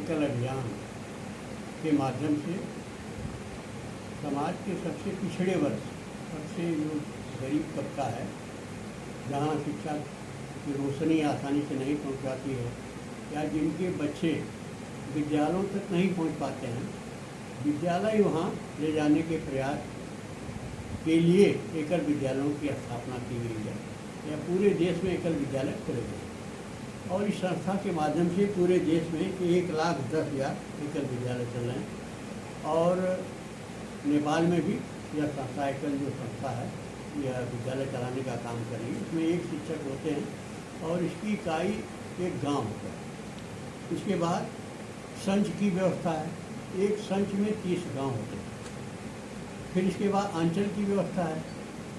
एकल अभियान के माध्यम से समाज के सबसे पिछड़े वर्ग, सबसे जो गरीब तबका है, जहाँ शिक्षा की रोशनी आसानी से नहीं पहुँच पाती है या जिनके बच्चे विद्यालयों तक नहीं पहुँच पाते हैं, विद्यालय वहाँ ले जाने के प्रयास के लिए एकल विद्यालयों की स्थापना की गई है या पूरे देश में एकल विद्यालय खोले गए और इस संस्था के माध्यम से पूरे देश में 1,10,000 एकल विद्यालय चल रहे हैं। और नेपाल में भी यह संस्था एकल जो संस्था है यह विद्यालय चलाने का काम कर रही है। इसमें एक शिक्षक होते हैं और इसकी इकाई एक गांव होता है। इसके बाद संच की व्यवस्था है, एक संच में 30 गांव होते हैं। फिर इसके बाद अंचल की व्यवस्था है,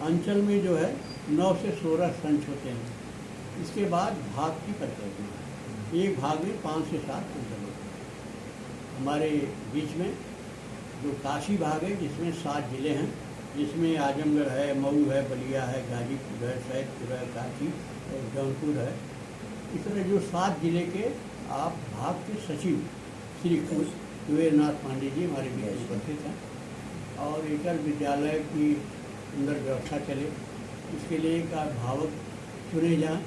अंचल में जो है 9 से 16 संच होते हैं। इसके बाद भाग की परिकल्पना है, एक भाग में 5 से 7 अंचल होते हैं। हमारे बीच में जो काशी भाग है जिसमें 7 जिले हैं, जिसमें आजमगढ़ है, मऊ है, बलिया है, गाजीपुर है, सैदपुर है, काशी और जौनपुर है। इस तरह जो 7 जिले के आप भाग के सचिव श्री कुबेरनाथ पांडे जी हमारे बीच उपस्थित हैं और एकल विद्यालय की अंदर व्यवस्था चले, इसके लिए एक अभिभावक चुने जाएं।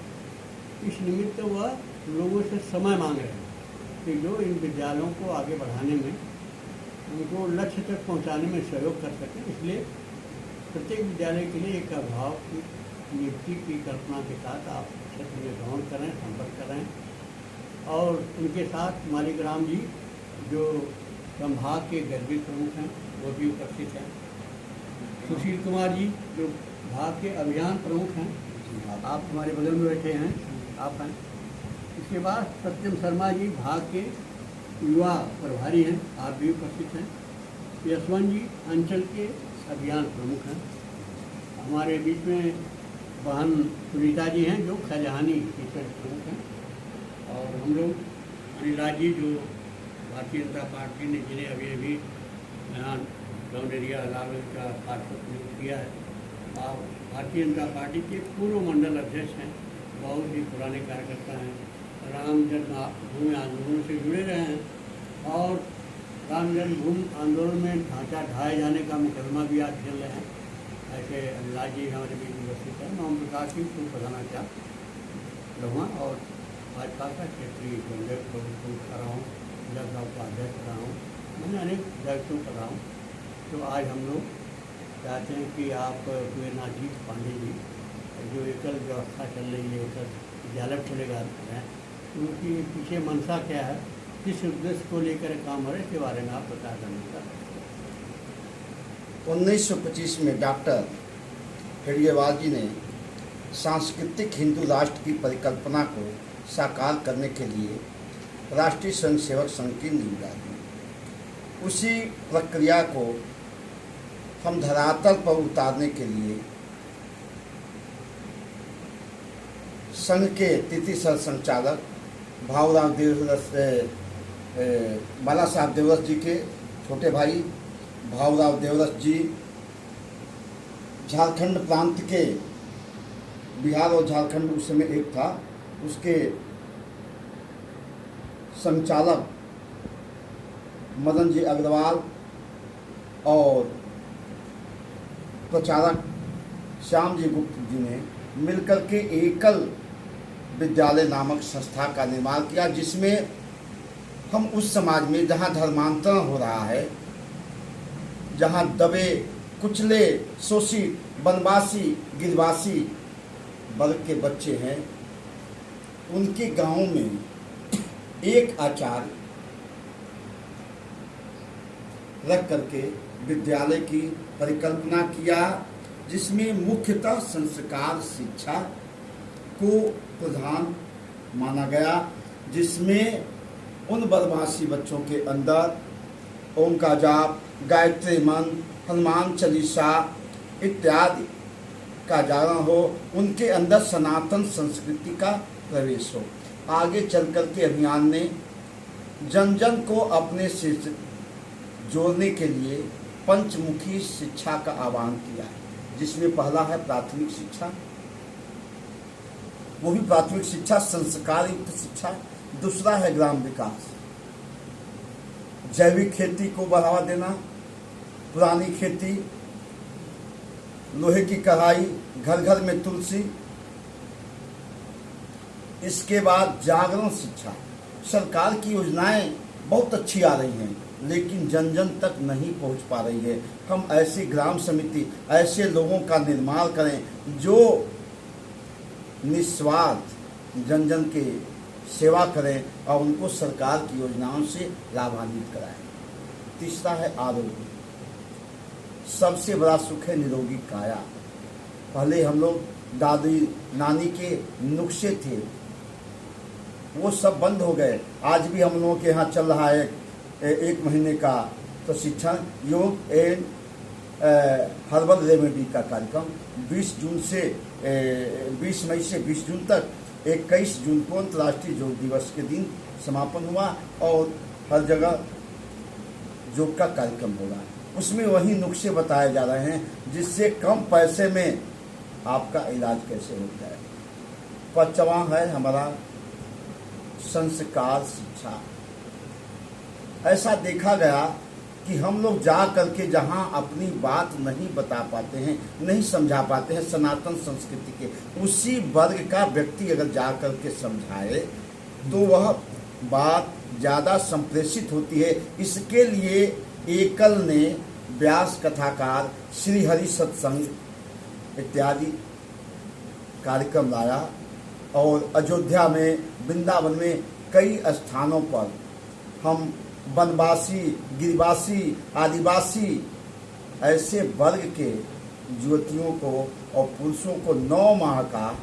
इस निमित्त वह लोगों से समय मांग रहे हैं कि जो इन विद्यालयों को आगे बढ़ाने में, उनको लक्ष्य तक पहुंचाने में सहयोग कर सकें। इसलिए प्रत्येक विद्यालय के लिए एक अभिभावक की नियुक्ति की कल्पना के साथ आप क्षेत्र में भ्रमण करें, संपर्क करें। और उनके साथ मालीग्राम जी जो संभाग के गर्भित प्रमुख हैं वो भी उपस्थित हैं, सुशील कुमार जी जो भाग के अभियान प्रमुख हैं, आप हमारे बगल में बैठे हैं, आप हैं। इसके बाद सत्यम शर्मा जी भाग के युवा प्रभारी हैं, आप भी उपस्थित हैं। यशवंत जी अंचल के अभियान प्रमुख हैं। हमारे बीच में बहन सुनीता जी हैं जो खजहानी के प्रमुख हैं। और हम लोग अनिराज जी जो भारतीय जनता पार्टी ने जिन्हें अभी यहाँ टाउन एरिया लाल का पार्षद नियुक्त किया है, आप भारतीय जनता पार्टी के पूर्व मंडल अध्यक्ष हैं, बहुत ही पुराने कार्यकर्ता हैं, राम जन्मभूमि आंदोलन से जुड़े रहे हैं और राम जन्मभूमि आंदोलन में ढांचा ढाए जाने का मुकदमा भी आज खेल रहे हैं। ऐसे अनिराज जी हमारे बीच उपस्थित हैं। मैं ओम प्रकाश सिंह को प्रधानाचार्य रहूँगा और भाजपा का क्षेत्रीय कांग्रेस को कर रहा हूँ, जिला ब्लॉक का अध्यक्ष रहा हूँ, मैंने अनेक दायित्वों कर रहा हूँ। तो आज हम लोग चाहते हैं कि आप कुबेरनाथ जी पांडे जी जो एकल व्यवस्था चल रही है, एकल विद्यालय खोलेगा हैं, उनकी पीछे मंशा क्या है, किस उद्देश्य को लेकर काम हो रहा है, इसके बारे में आप बता देंगे। 1925 में डॉक्टर हेडिगेवार जी ने सांस्कृतिक हिंदू राष्ट्र की परिकल्पना को साकार करने के लिए राष्ट्रीय स्वयंसेवक संघ की नींव डाली। उसी प्रक्रिया को हम धरातल पर उतारने के लिए संघ के तृतीय सह संचालक भावराव देवरस बाला साहब देवरस जी के छोटे भाई भावराव देवरस जी, झारखंड प्रांत के, बिहार और झारखंड उस समय एक था, उसके संचालक मदन जी अग्रवाल और प्रचारक श्याम जी गुप्त जी ने मिलकर के एकल विद्यालय नामक संस्था का निर्माण किया, जिसमें हम उस समाज में जहाँ धर्मांतरण हो रहा है, जहाँ दबे कुचले शोषित वनवासी गिरवासी वर्ग के बच्चे हैं, उनके गांवों में एक आचार्य रख करके विद्यालय की परिकल्पना किया, जिसमें मुख्यतः संस्कार शिक्षा को प्रधान माना गया, जिसमें उन वनवासी बच्चों के अंदर ओम का जाप, गायत्री मंत्र, हनुमान चालीसा इत्यादि का जागरण हो, उनके अंदर सनातन संस्कृति का प्रवेश हो। आगे चल कर के अभियान ने जन जन को अपने से जोड़ने के लिए पंचमुखी शिक्षा का आह्वान किया है, जिसमें पहला है प्राथमिक शिक्षा, वो भी प्राथमिक शिक्षा संस्कार युक्त शिक्षा, दूसरा है ग्राम विकास जैविक खेती को बढ़ावा देना, पुरानी खेती, लोहे की कढ़ाई, घर घर में तुलसी। इसके बाद जागरण शिक्षा। सरकार की योजनाएं बहुत अच्छी आ रही हैं, लेकिन जन जन तक नहीं पहुंच पा रही है। हम ऐसी ग्राम समिति, ऐसे लोगों का निर्माण करें जो निस्वार्थ जन जन के सेवा करें और उनको सरकार की योजनाओं से लाभान्वित कराएं। तीसरा है आरोग्य। सबसे बड़ा सुख है निरोगी काया। पहले हम लोग दादी नानी के नुस्खे थे, वो सब बंद हो गए। आज भी हम लोगों के यहाँ चल रहा है 1 महीने का प्रशिक्षण, योग एंड हर्बल रेमेडी का कार्यक्रम। 20 मई से 20 जून तक 21 जून को अंतर्राष्ट्रीय योग दिवस के दिन समापन हुआ और हर जगह योग का कार्यक्रम होगा। उसमें वही नुस्खे बताए जा रहे हैं जिससे कम पैसे में आपका इलाज कैसे होता है। 5वां है हमारा संस्कार शिक्षा। ऐसा देखा गया कि हम लोग जा करके जहाँ अपनी बात नहीं बता पाते हैं, नहीं समझा पाते हैं सनातन संस्कृति के, उसी वर्ग का व्यक्ति अगर जा करके समझाए तो वह बात ज़्यादा संप्रेषित होती है। इसके लिए एकल ने व्यास कथाकार, श्री हरि सत्संग इत्यादि कार्यक्रम लाया और अयोध्या में, वृंदावन में कई स्थानों पर हम वनवासी, गिरिवासी, आदिवासी ऐसे वर्ग के युवतियों को और पुरुषों को 9 माह का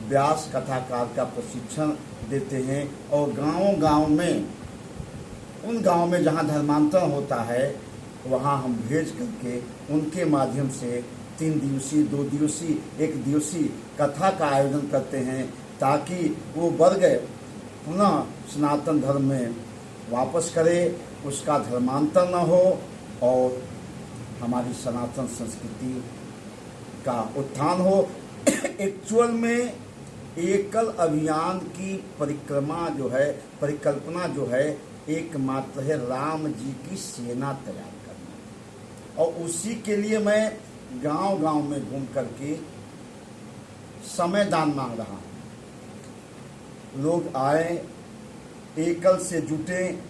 व्यास कथाकार का प्रशिक्षण देते हैं। और गांव-गांव में, उन गांव में जहां धर्मांतरण होता है वहां हम भेज करके उनके माध्यम से 3 दिवसीय, 2 दिवसीय, 1 दिवसीय कथा का आयोजन करते हैं ताकि वो वर्ग पुनः सनातन धर्म में वापस करे, उसका धर्मांतर न हो और हमारी सनातन संस्कृति का उत्थान हो। एक्चुअल में एकल अभियान की परिकल्पना जो है एकमात्र है राम जी की सेना तैयार करना। और उसी के लिए मैं गांव-गांव में घूम करके समय दान मांग रहा हूँ। लोग आए, एकल से जुटे,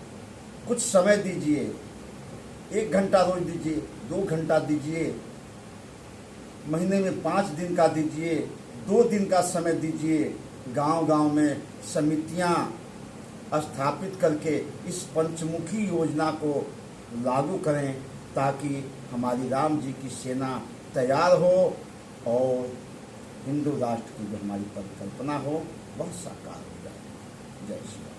कुछ समय दीजिए, 1 घंटा रोज दीजिए, 2 घंटा दीजिए, महीने में 5 दिन का दीजिए, 2 दिन का समय दीजिए। गांव-गांव में समितियां स्थापित करके इस पंचमुखी योजना को लागू करें ताकि हमारी राम जी की सेना तैयार हो और हिंदू राष्ट्र की जो हमारी परिकल्पना हो वह साकार हो जाए। जय श्री राम।